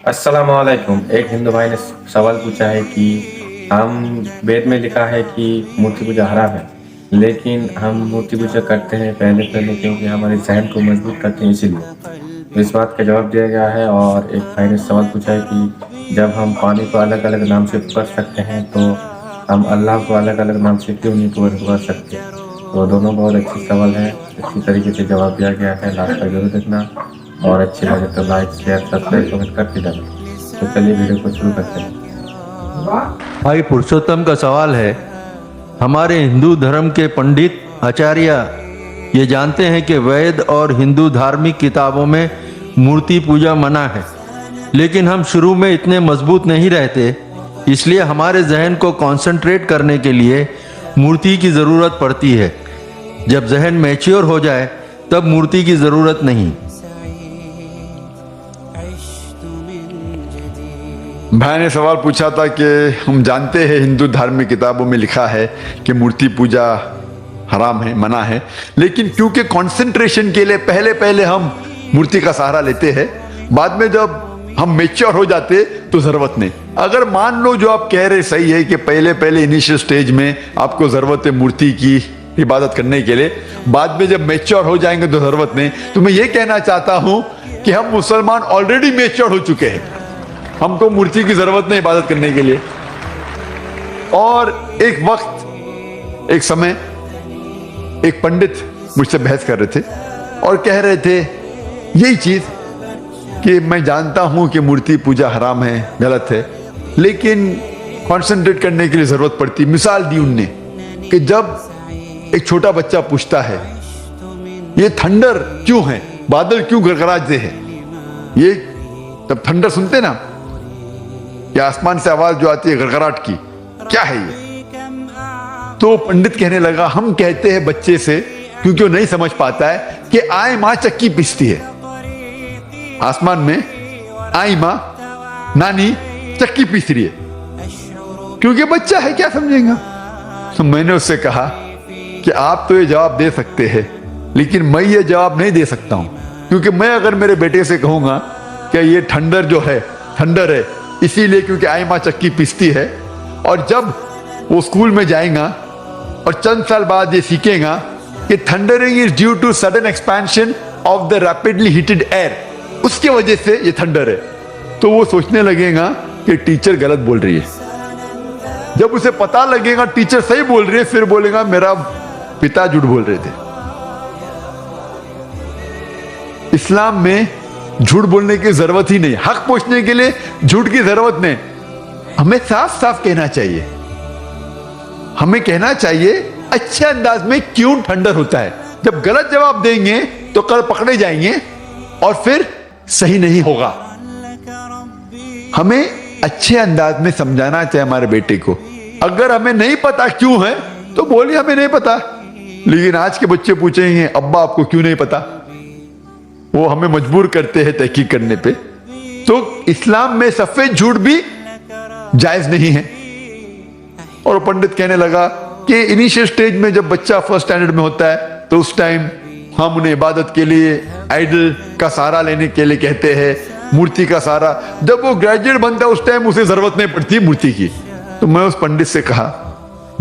अस्सलाम वालेकुम। एक हिंदू भाई ने सवाल पूछा है कि हम वेद में लिखा है कि मूर्ति पूजा हराम है, लेकिन हम मूर्ति पूजा करते हैं पहले पहले क्योंकि हमारे जहन को मजबूत करते हैं इसीलिए। तो इस बात का जवाब दिया गया है। और एक भाई ने सवाल पूछा है कि जब हम पानी को अलग अलग नाम से पुकार सकते हैं तो हम अल्लाह को अलग अलग नाम से क्यों नहीं पुकार सकते। तो दोनों बहुत अच्छे सवाल हैं, अच्छी तरीके से जवाब दिया गया है। लास्ट तक जरूर देखना और अच्छी लगे तो लाइक शेयर सब्सक्राइब कमेंट करते जाना। तो चलिए वीडियो को शुरू करते हैं। भाई पुरुषोत्तम का सवाल है, हमारे हिंदू धर्म के पंडित आचार्य ये जानते हैं कि वेद और हिंदू धार्मिक किताबों में मूर्ति पूजा मना है, लेकिन हम शुरू में इतने मजबूत नहीं रहते, इसलिए हमारे जहन को कंसंट्रेट करने के लिए मूर्ति की ज़रूरत पड़ती है। जब जहन मैच्योर हो जाए तब मूर्ति की ज़रूरत नहीं। भाई ने सवाल पूछा था कि हम जानते हैं हिंदू धार्मिक किताबों में लिखा है कि मूर्ति पूजा हराम है, मना है, लेकिन क्योंकि कंसंट्रेशन के लिए पहले पहले हम मूर्ति का सहारा लेते हैं, बाद में जब हम मेच्योर हो जाते तो जरूरत नहीं। अगर मान लो जो आप कह रहे सही है कि पहले पहले इनिशियल स्टेज में आपको जरूरत है मूर्ति की इबादत करने के लिए, बाद में जब मेच्योर हो जाएंगे तो जरूरत नहीं। तो मैं ये कहना चाहता हूं कि हम मुसलमान ऑलरेडी मेच्योर हो चुके हैं, हमको मूर्ति की जरूरत नहीं इबादत करने के लिए। और एक वक्त एक समय एक पंडित मुझसे बहस कर रहे थे और कह रहे थे यही चीज कि मैं जानता हूं कि मूर्ति पूजा हराम है, गलत है, लेकिन कंसंट्रेट करने के लिए जरूरत पड़ती। मिसाल दी उनने कि जब एक छोटा बच्चा पूछता है ये थंडर क्यों है, बादल क्यों गड़गड़ाते हैं, ये जब थंडर सुनते ना, ये आसमान से आवाज जो आती है गड़गड़ाहट की, क्या है ये। तो पंडित कहने लगा हम कहते हैं बच्चे से, क्योंकि वो नहीं समझ पाता है, कि आए मां चक्की पीसती है। आसमान में आई मां नानी चक्की पीस रही है, क्योंकि बच्चा है, क्या समझेगा। तो मैंने उससे कहा कि आप तो ये जवाब दे सकते हैं, लेकिन मैं ये जवाब नहीं दे सकता हूं, क्योंकि मैं अगर मेरे बेटे से कहूंगा कि ये ठंडर जो है ठंडर है इसीलिए क्योंकि आई मां चक्की पीसती है, और जब वो स्कूल में जाएगा और चंद साल बाद ये सीखेगा कि thundering is due to sudden expansion of the rapidly heated air, उसकी वजह से ये थंडर है, तो वो सोचने लगेगा कि टीचर गलत बोल रही है। जब उसे पता लगेगा टीचर सही बोल रही है, फिर बोलेगा मेरा पिता झूठ बोल रहे थे। इस्लाम में झूठ बोलने की जरूरत ही नहीं, हक पूछने के लिए झूठ की जरूरत नहीं। हमें साफ साफ कहना चाहिए, हमें कहना चाहिए अच्छे अंदाज में क्यों ठंडर होता है। जब गलत जवाब देंगे तो कल पकड़े जाएंगे और फिर सही नहीं होगा। हमें अच्छे अंदाज में समझाना चाहिए हमारे बेटे को। अगर हमें नहीं पता क्यों है तो बोलिए हमें नहीं पता, लेकिन आज के बच्चे पूछेंगे अब्बा आपको क्यों नहीं पता, वो हमें मजबूर करते हैं तहकीक करने पे। तो इस्लाम में सफेद झूठ भी जायज नहीं है। और पंडित कहने लगा कि इनिशियल स्टेज में जब बच्चा फर्स्ट स्टैंडर्ड में होता है तो उस टाइम हम उन्हें इबादत के लिए आइडल का सहारा लेने के लिए कहते हैं, मूर्ति का सहारा। जब वो ग्रेजुएट बनता है उस टाइम उसे जरूरत नहीं पड़ती मूर्ति की। तो मैं उस पंडित से कहा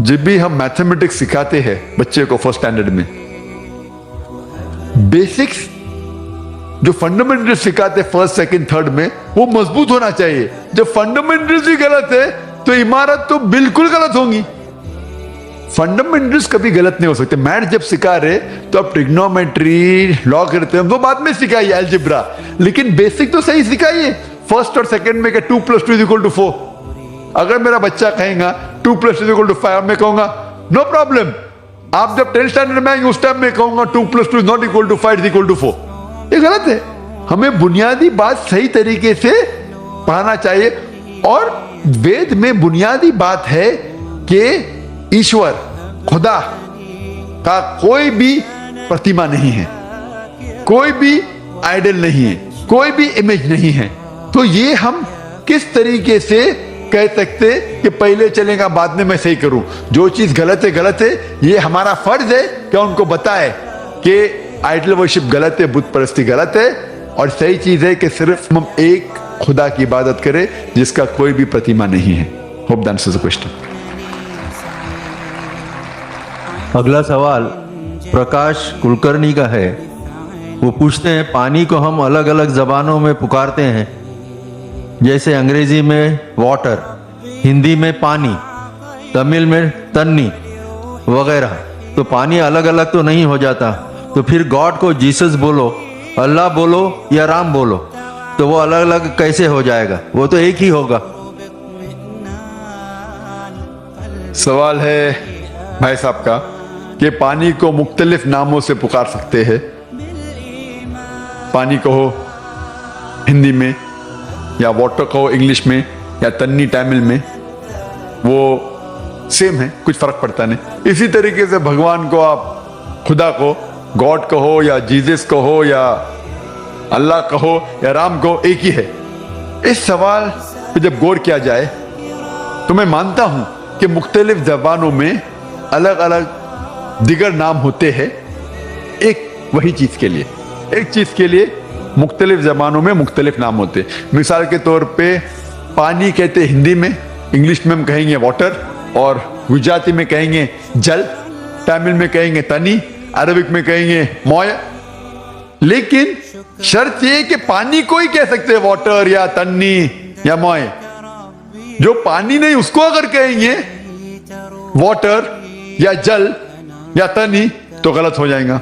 जब भी हम मैथमेटिक्स सिखाते हैं बच्चे को फर्स्ट स्टैंडर्ड में, बेसिक्स जो फंडामेंटल्स सिखाते फर्स्ट सेकंड थर्ड में वो मजबूत होना चाहिए। जब फंडामेंटल्स ही गलत है तो इमारत तो बिल्कुल गलत होंगी। फंडामेंटल्स कभी गलत नहीं हो सकते। मैथ जब सिखा रहे तो आप ट्रिग्नोमेट्री लॉ करते हैं वो बाद में सिखाइए, अलजेब्रा, लेकिन बेसिक तो सही सिखाइए। फर्स्ट और सेकंड में 2 + 2 = 4। अगर मेरा बच्चा कहेगा 2 + 2 = 5, मैं कहूंगा नो प्रॉब्लम। आप जब 10th स्टैंडर्ड में आएंगे उस टाइम में कहूंगा 2 + 2 ≠ 5 = 4। ये गलत है। हमें बुनियादी बात सही तरीके से पढ़ाना चाहिए। और वेद में बुनियादी बात है कि ईश्वर खुदा का कोई भी प्रतिमा नहीं है, कोई भी आइडल नहीं है, कोई भी इमेज नहीं है। तो ये हम किस तरीके से कह सकते कि पहले चलेगा बाद में मैं सही करूं। जो चीज गलत है, ये हमारा फर्ज है कि उनको बताए कि आइडल वर्शिप गलत है, बुत परस्ती गलत है, और सही चीज है कि सिर्फ हम एक खुदा की इबादत करे जिसका कोई भी प्रतिमा नहीं है। Hope that answers the question. अगला सवाल प्रकाश कुलकर्णी का है। वो पूछते हैं पानी को हम अलग अलग जबानों में पुकारते हैं, जैसे अंग्रेजी में वाटर, हिंदी में पानी, तमिल में तन्नी वगैरह। तो पानी अलग अलग तो नहीं हो जाता, तो फिर गॉड को जीसस बोलो, अल्लाह बोलो या राम बोलो, तो वो अलग अलग कैसे हो जाएगा? वो तो एक ही होगा। सवाल है भाई साहब का कि पानी को मुख्तलिफ नामों से पुकार सकते हैं। पानी कहो हिंदी में, या वाटर कहो इंग्लिश में, या तन्नी तमिल में, वो सेम है, कुछ फर्क पड़ता नहीं। इसी तरीके से भगवान को आप खुदा को गॉड कहो या जीसस कहो या अल्लाह कहो या राम कहो, एक ही है। इस सवाल पे जब गौर किया जाए तो मैं मानता हूं कि मुख्तलिफ जबानों में अलग अलग दिगर नाम होते हैं एक वही चीज के लिए। एक चीज के लिए मुख्तलिफ जबानों में मुख्तलिफ नाम होते हैं। मिसाल के तौर पे पानी कहते हैं हिंदी में, इंग्लिश में हम कहेंगे वाटर, और गुजराती में कहेंगे जल, तमिल में कहेंगे तनी, अरबिक में कहेंगे मोय। लेकिन शर्त यह कि पानी को ही कह सकते हैं वाटर या तन्नी या मोय। जो पानी नहीं उसको अगर कहेंगे वाटर या जल या तनी तो गलत हो जाएगा।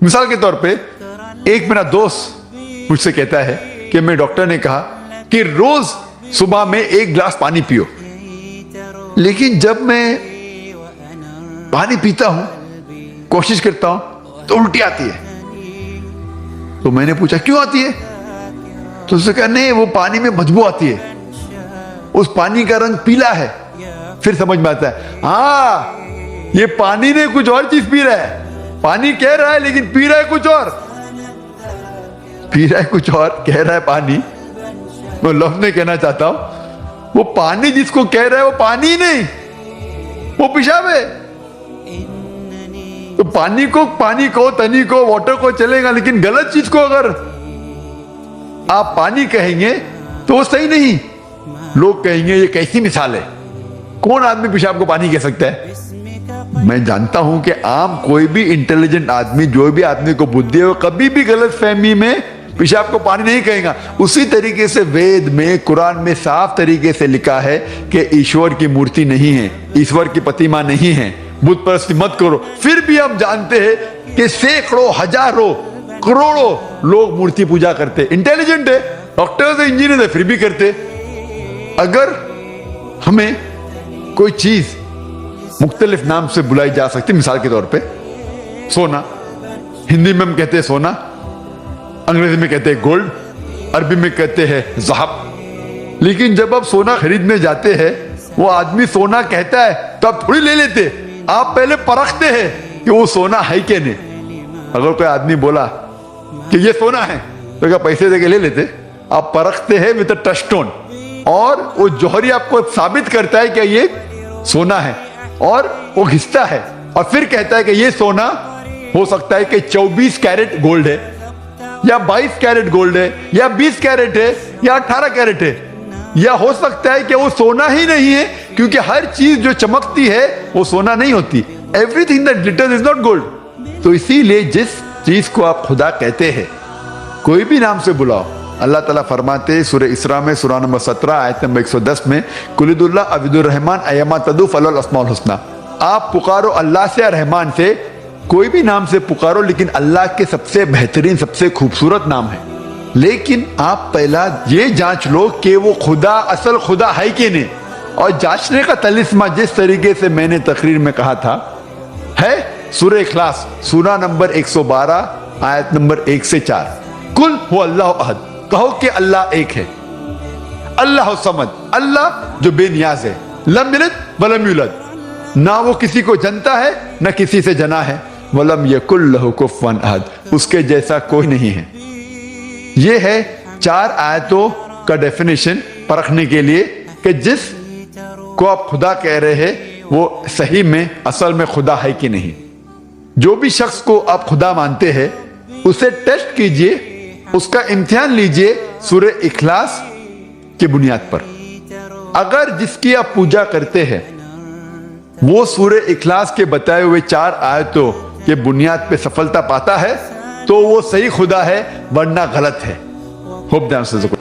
मिसाल के तौर पे एक मेरा दोस्त मुझसे कहता है कि मेरे डॉक्टर ने कहा कि रोज सुबह में 1 गिलास पानी पियो, लेकिन जब मैं पानी पीता हूं, कोशिश करता हूं, तो उल्टी आती है। तो मैंने पूछा क्यों आती है? तो उसने कहा नहीं, वो पानी में बदबू आती है, उस पानी का रंग पीला है। फिर समझ में आता है, हाँ ये पानी ने कुछ और चीज पी रहा है। पानी कह रहा है लेकिन पी रहा है कुछ और, पी रहा है कुछ और, कह रहा है पानी। मैं लफ्ज नहीं कहना चाहता हूं, वो पानी जिसको कह रहा है वो पानी ही नहीं, वो पेशाब है। तो पानी को तनी को वाटर को चलेगा, लेकिन गलत चीज को अगर आप पानी कहेंगे तो वो सही नहीं। लोग कहेंगे ये कैसी मिसाल है, कौन आदमी पेशाब को पानी कह सकता है? मैं जानता हूं कि आम कोई भी इंटेलिजेंट आदमी, जो भी आदमी को बुद्धि है, वो कभी भी गलत फहमी में पेशाब को पानी नहीं कहेगा। उसी तरीके से वेद में, कुरान में साफ तरीके से लिखा है कि ईश्वर की मूर्ति नहीं है, ईश्वर की प्रतिमा नहीं है, बुत परस्ती मत करो। फिर भी हम जानते हैं कि सैकड़ों, हजारों, करोड़ों लोग मूर्ति पूजा करते। इंटेलिजेंट है, डॉक्टर्स है, इंजीनियर है, फिर भी करते। अगर हमें कोई चीज मुख्तलिफ नाम से बुलाई जा सकती, मिसाल के तौर पे सोना, हिंदी में हम कहते हैं सोना, अंग्रेजी में कहते हैं गोल्ड, अरबी में कहते हैं ज़हब। लेकिन जब आप सोना खरीदने जाते हैं, वो आदमी सोना कहता है तो आप थोड़ी ले लेते, आप पहले परखते हैं कि वो सोना है कि नहीं। अगर कोई आदमी बोला कि ये सोना है तो क्या पैसे देके ले लेते? आप परखते हैं विद टचस्टोन, और वो जौहरी आपको साबित करता है कि ये सोना है, और वो घिसता है और फिर कहता है कि ये सोना हो सकता है कि 24 कैरेट गोल्ड है, या 22 कैरेट गोल्ड है, या 20 कैरेट है, या 18 कैरेट है, या हो सकता है कि वो सोना ही नहीं है, क्योंकि हर चीज जो चमकती है वो सोना नहीं होती। Everything that glitters is not gold. तो इसीलिए जिस चीज को आप खुदा कहते हैं, कोई भी नाम से बुलाओ, अल्लाह ताला फरमाते सूरह इसरा में, सूरा नंबर 17 आयत नंबर 110 में, कुलिदुल्ला अबिदुर रहमान अयमा तदू फलल अस्माउल हुस्ना। आप पुकारो अल्लाह से, रहमान से, कोई भी नाम से पुकारो, लेकिन अल्लाह के सबसे बेहतरीन, सबसे खूबसूरत नाम है। लेकिन आप पहला ये जांच लो कि वो खुदा असल खुदा है कि नहीं। और जांचने का तलिस्मा जिस तरीके से मैंने तकरीर में कहा था है सूरह इखलास, सूरा नंबर 112 आयत नंबर 1 से 4। कुल हु अल्लाह अहद, कहो कि अल्लाह एक है। अल्लाह समद, अल्लाह जो बेनियाज है, लम यलिद वलम यूलद, ना वो किसी को जनता है ना किसी से जना है, वलम यकुल लहु कुफुवन अहद, उसके जैसा कोई नहीं है। ये है 4 आयतों का डेफिनेशन परखने के लिए कि जिस को आप खुदा कह रहे हैं वो सही में असल में खुदा है कि नहीं। जो भी शख्स को आप खुदा मानते हैं उसे टेस्ट कीजिए, उसका इम्तिहान लीजिए सूरह इखलास की बुनियाद पर। अगर जिसकी आप पूजा करते हैं वो सूर्य इखलास के बताए हुए 4 आयतों के बुनियाद पे सफलता पाता है तो वो सही खुदा है, वरना गलत है। Hope the answers the question.